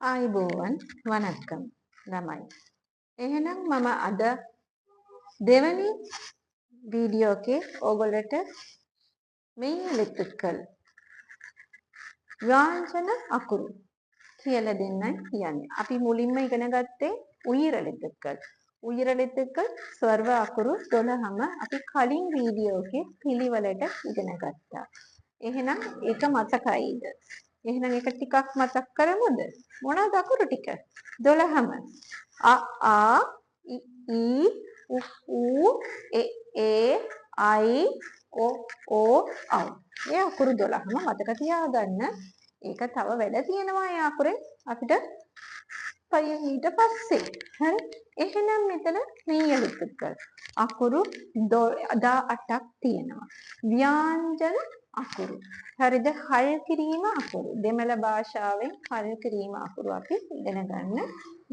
ආයුබෝවන් වණක්කම් ළමයි. එහෙනම් මම අද දෙවැනි වීඩියෝ එකේ ඕගොල්ලන්ට මෙයියලිතුකල් ව්‍යංජන අකුරු කියලා දෙන්නයි කියන්නේ. අපි මුලින්ම ඉගෙන ගත්තේ උயிරලිතුකල්. උயிරලිතුකල් ස්වර අකුරු 12ම අපි කලින් වීඩියෝ එකේ පිළිවෙලට ඉගෙන ගත්තා. එහෙනම් ඒක මතකයිද? එහෙනම් ඒක ටිකක් මතක් කරමුද? මොනවාද අකුරු ටික? 12ම. අ ඊ ඌ ඒ අයි ඕ ఔ. මේ අකුරු 12ම මතක තියාගන්න. ඒක තව වැඩ තියෙනවා ඒ අකුරේ අපිට ඊට පස්සේ. හරි? එහෙනම් මෙතන මෙයියලිතුකල් අකුරු 18ක් තියෙනවා. ව්‍යංජන අකුරු. හරිද? හල් කිරීම අකුරු. දෙමළ භාෂාවෙන් හල් කිරීම අකුරු අපි ඉගෙන ගන්න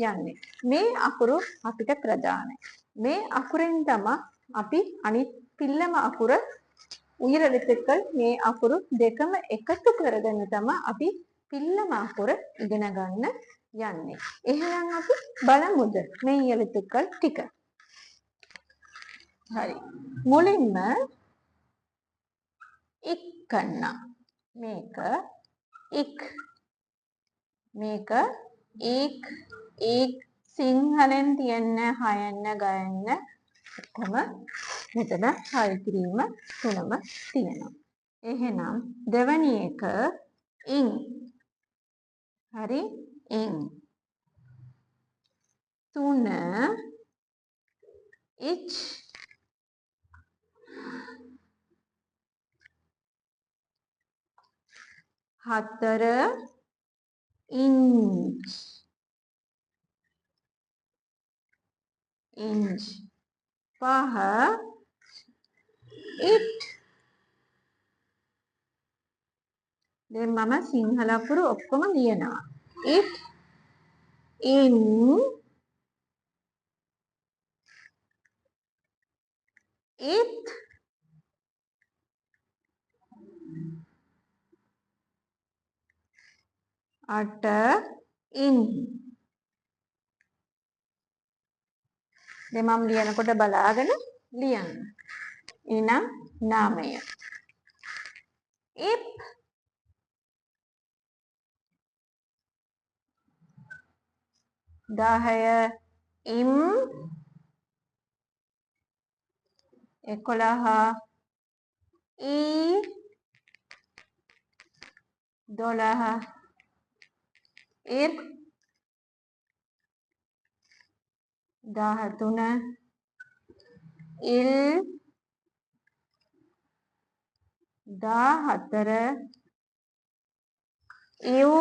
යන්නේ. මේ අකුරු අපිට ප්‍රධානයි. මේ අකුරෙන් තමයි අපි අනිත් පිල්ලම අකුර උயிරලිතුකල් මේ අකුරු දෙකම එකතු කරගෙන තමයි අපි පිල්ලම අකුර ඉගෙන ගන්න යන්නේ. එහෙනම් අපි බලමුද මෙයියලිතුකල් ටික. හරි. මුලින්ම ඉක්කන්න. මේක ඉක්. මේක ඉක් ඉක් සිංහලෙන් තියන්න හයන්න ගයන්න එකම මෙතන හල් කිරීම තුනම තියෙනවා. එහෙනම් දෙවැනි එක ඉන්. හරි? ඉන්. තුන ඉච්. හතර ඉන්ච්. ඉන්ච්. පහ ඉට්. දැන් මම සිංහල අකුරු ඔක්කොම ලියනවා. ඉට් ඉන් ඉත් අට ඉන්. දැන් මම ලියනකොට බලාගෙන ලියන්න. එහෙනම් නාමය. ඉප්. දහය ඉම්. 11 ඊ. 12 ඉර්. 13 ඉල්. 14 ඉව්.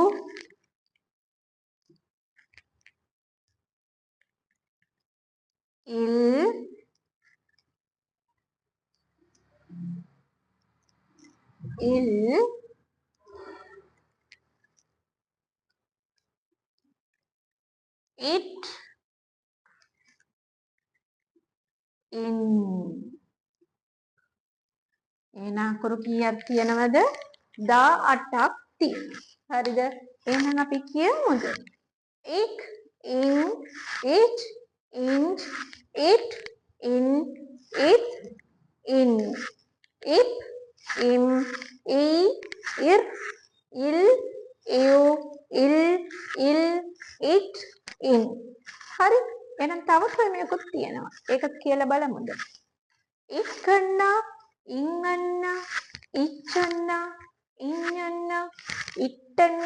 8 in. එහෙනම් අකුරු කීයක් තියෙනවද? 18ක් තියෙනවා. හරිද? එහෙනම් අපි කියමුද? ik in it inch it in it in ip im I ir il ew il il it in. හරි. එහෙනම් තව ක්‍රමයකුත් තියෙනවා. ඒක කියලා බලමුද? ඉක්කන්න ඉංගන්න ඉච්චන්න ඉඤ්ඤන්න ඉට්ටන්න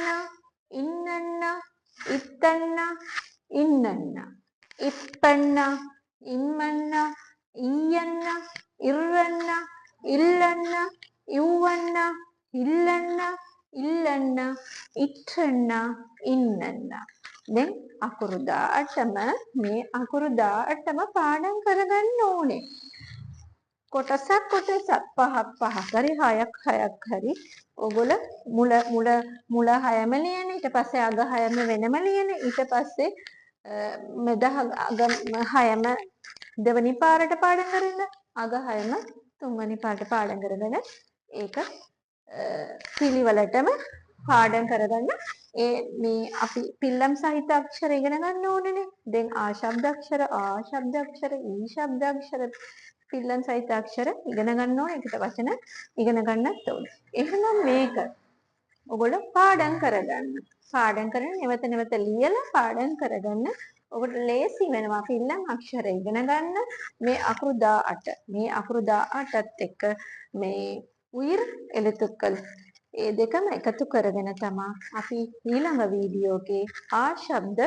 ඉන්නන්න ඉත්තන්න ඉන්නන්න ඉප්පන්න ඉම්මන්න ඊයන්න ඉර්රන්න ඉල්ලන්න ඉව්වන්න ඉල්ලන්න ඉල්ලන්න ඉට්ටන්න ඉන්නන්න. දැන් අකුරු 18ම මේ අකුරු 18ම පාඩම් කරගන්න ඕනේ. කොටසක් පහක් හරි 6ක් හරි ඕගොල්ලෝ මුල 6ම ලියන, ඊට පස්සේ අග 6ම වෙනම ලියන, ඊට පස්සේ මැද අග 6ම දෙවනි පාරට පාඩම් කරගෙන අග 6ම තුන්වෙනි පාරට පාඩම් කරගෙන ඒක පිළිවෙලටම පාඩම් කරගන්න මේ අපි පිල්ලම් සහිත අක්ෂර ඉගෙන ගන්න ඕනේනේ. දැන් ආ ශබ්ද අක්ෂර, ඊ ශබ්ද අක්ෂර, පිල්ලම් සහිත අක්ෂර ඉගෙන ගන්න ඕනේ. ඒකට වචන ඉගෙන ගන්නත් ඕනේ. එහෙනම් මේක ඔයගොල්ලෝ පාඩම් කරගන්න. පාඩම් කරගෙන නැවත නැවත ලියලා පාඩම් කරගන්න. ඔබට ලේසි වෙනවා පිල්ලම් අක්ෂර ඉගෙන ගන්න. මේ අකුරු 18. මේ අකුරු 18ත් එක්ක මේ උயிර් එළිතුකල් ඒ දෙකම එකතු කරගෙන තමයි අපි ඊළඟ වීඩියෝ එකේ ආ ශබ්ද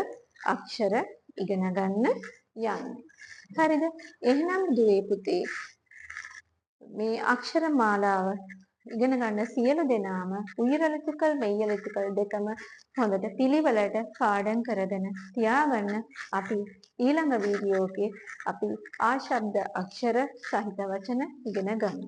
අක්ෂර ඉගෙන ගන්න යන්නේ. හරිද? එහෙනම් දුවේ පුතේ මේ අක්ෂර මාලාව ඉගෙන ගන්න සියලු දෙනාම උයරලිතුකල් මෙයලිතුකල් දෙකම හොඳට පිළිවෙලට පාඩම් කරගෙන තියාගන්න. අපි ඊළඟ වීඩියෝ එකේ අපි ආ ශබ්ද අක්ෂර සහිත වචන ඉගෙන ගමු.